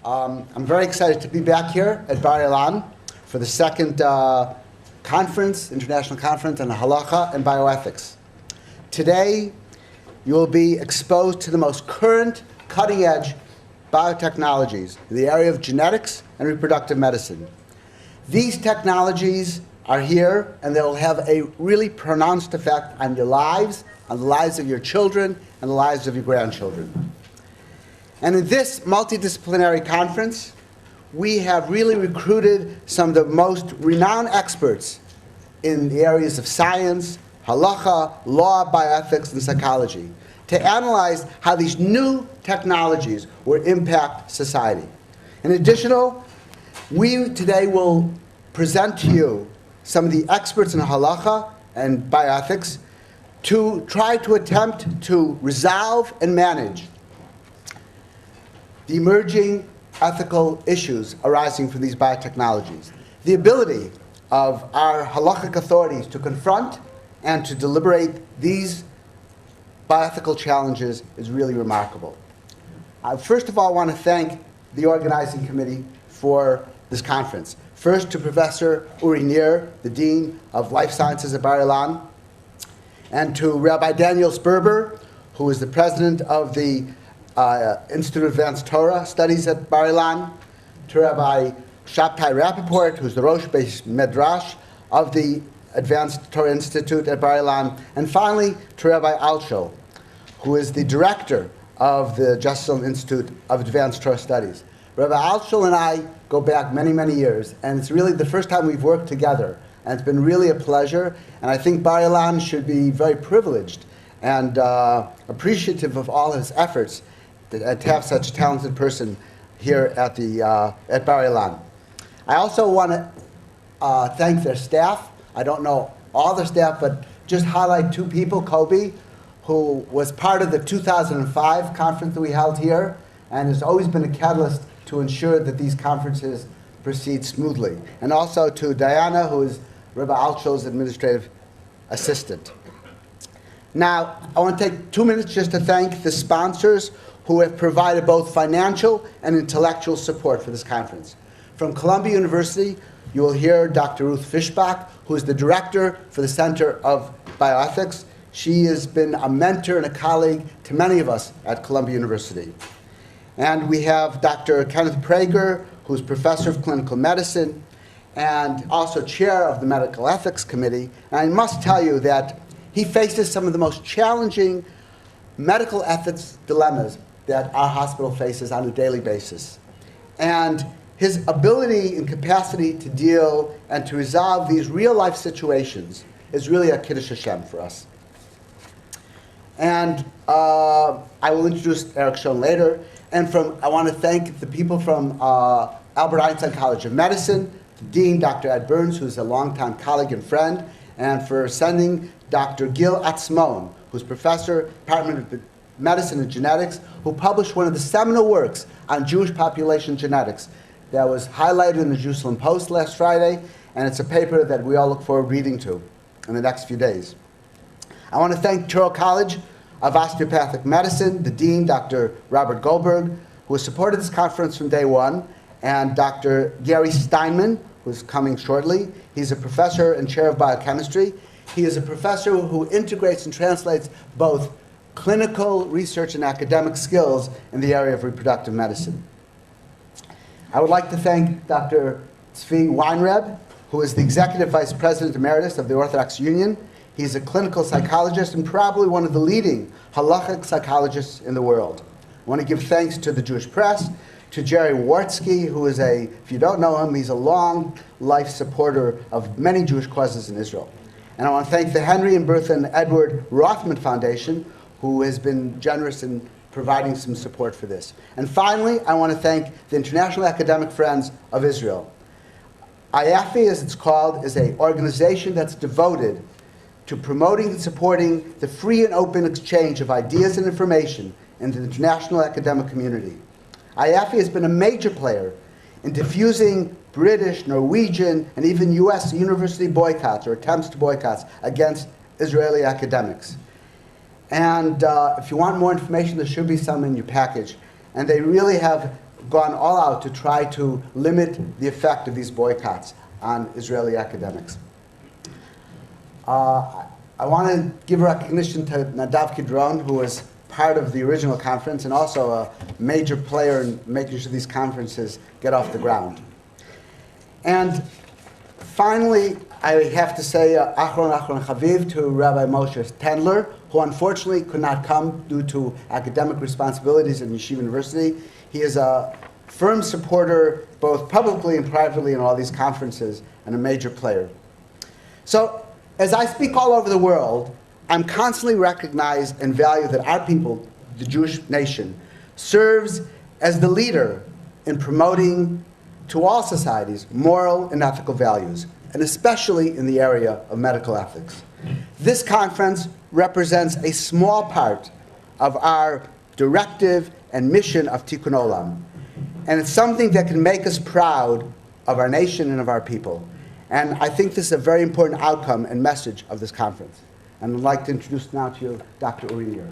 I'm very excited to be back here at Bar-Ilan for the second conference, international conference on halacha and bioethics. Today, you will be exposed to the most current, cutting-edge biotechnologies in the area of genetics and reproductive medicine. These technologies are here, and they will have a really pronounced effect on your lives, on the lives of your children, and the lives of your grandchildren. And in this multidisciplinary conference, we have really recruited some of the most renowned experts in the areas of science, halacha, law, bioethics, and psychology to analyze how these new technologies will impact society. In addition, we today will present to you some of the experts in halacha and bioethics to try to attempt to resolve and manage the emerging ethical issues arising from these biotechnologies. The ability of our halachic authorities to confront and to deliberate these bioethical challenges is really remarkable. First of all, I want to thank the organizing committee for this conference. First to Professor Uri Nir, the Dean of Life Sciences at Bar-Ilan, and to Rabbi Daniel Sperber, who is the president of the Institute of Advanced Torah Studies at Bar-Ilan, to Rabbi Shabtai Rappaport, who's the Rosh Beis Medrash of the Advanced Torah Institute at Bar-Ilan, and finally to Rabbi Altshul, who is the director of the Jerusalem Institute of Advanced Torah Studies. Rabbi Altshul and I go back many, many years, and it's really the first time we've worked together, and it's been really a pleasure, and I think Bar-Ilan should be very privileged and appreciative of all his efforts to have such a talented person here at Bar-Ilan. I also want to thank their staff. I don't know all the staff, but just highlight two people. Kobe, who was part of the 2005 conference that we held here, and has always been a catalyst to ensure that these conferences proceed smoothly. And also to Diana, who is Rabbi Altshul's administrative assistant. Now, I want to take 2 minutes just to thank the sponsors who have provided both financial and intellectual support for this conference. From Columbia University, you will hear Dr. Ruth Fishbach, who is the director for the Center of Bioethics. She has been a mentor and a colleague to many of us at Columbia University. And we have Dr. Kenneth Prager, who's professor of clinical medicine and also chair of the Medical Ethics Committee. And I must tell you that he faces some of the most challenging medical ethics dilemmas that our hospital faces on a daily basis. And his ability and capacity to deal and to resolve these real-life situations is really a Kiddush Hashem for us. And I will introduce Eric Schoen later. And I want to thank the people from Albert Einstein College of Medicine, the Dean, Dr. Ed Burns, who's a longtime colleague and friend, and for sending Dr. Gil Atzmon, who's professor, Department of Medicine and Genetics, who published one of the seminal works on Jewish population genetics that was highlighted in the Jerusalem Post last Friday, and it's a paper that we all look forward to reading to in the next few days. I want to thank Touro College of Osteopathic Medicine, the Dean, Dr. Robert Goldberg, who has supported this conference from day one, and Dr. Gary Steinman, who's coming shortly. He's a professor and chair of biochemistry. He is a professor who integrates and translates both clinical research and academic skills in the area of reproductive medicine. I would like to thank Dr. Tzvi Weinreb, who is the Executive Vice President Emeritus of the Orthodox Union. He's a clinical psychologist and probably one of the leading halachic psychologists in the world. I want to give thanks to the Jewish Press, to Jerry Wartsky, who is if you don't know him, he's a long life supporter of many Jewish causes in Israel. And I want to thank the Henry and Bertha and Edward Rothman Foundation, who has been generous in providing some support for this. And finally, I want to thank the International Academic Friends of Israel. IAFI, as it's called, is an organization that's devoted to promoting and supporting the free and open exchange of ideas and information in the international academic community. IAFI has been a major player in diffusing British, Norwegian, and even US university boycotts or attempts to boycotts against Israeli academics. And if you want more information, there should be some in your package. And they really have gone all out to try to limit the effect of these boycotts on Israeli academics. I want to give recognition to Nadav Kidron, who was part of the original conference and also a major player in making sure these conferences get off the ground. And finally, I have to say Achron Chaviv to Rabbi Moshe Tendler, who unfortunately could not come due to academic responsibilities at Yeshiva University. He is a firm supporter, both publicly and privately, in all these conferences, and a major player. So, as I speak all over the world, I'm constantly recognized and valued that our people, the Jewish nation, serves as the leader in promoting to all societies moral and ethical values, and especially in the area of medical ethics. This conference represents a small part of our directive and mission of Tikkun Olam, and it's something that can make us proud of our nation and of our people. And I think this is a very important outcome and message of this conference. And I'd like to introduce now to you Dr. Uri Nir.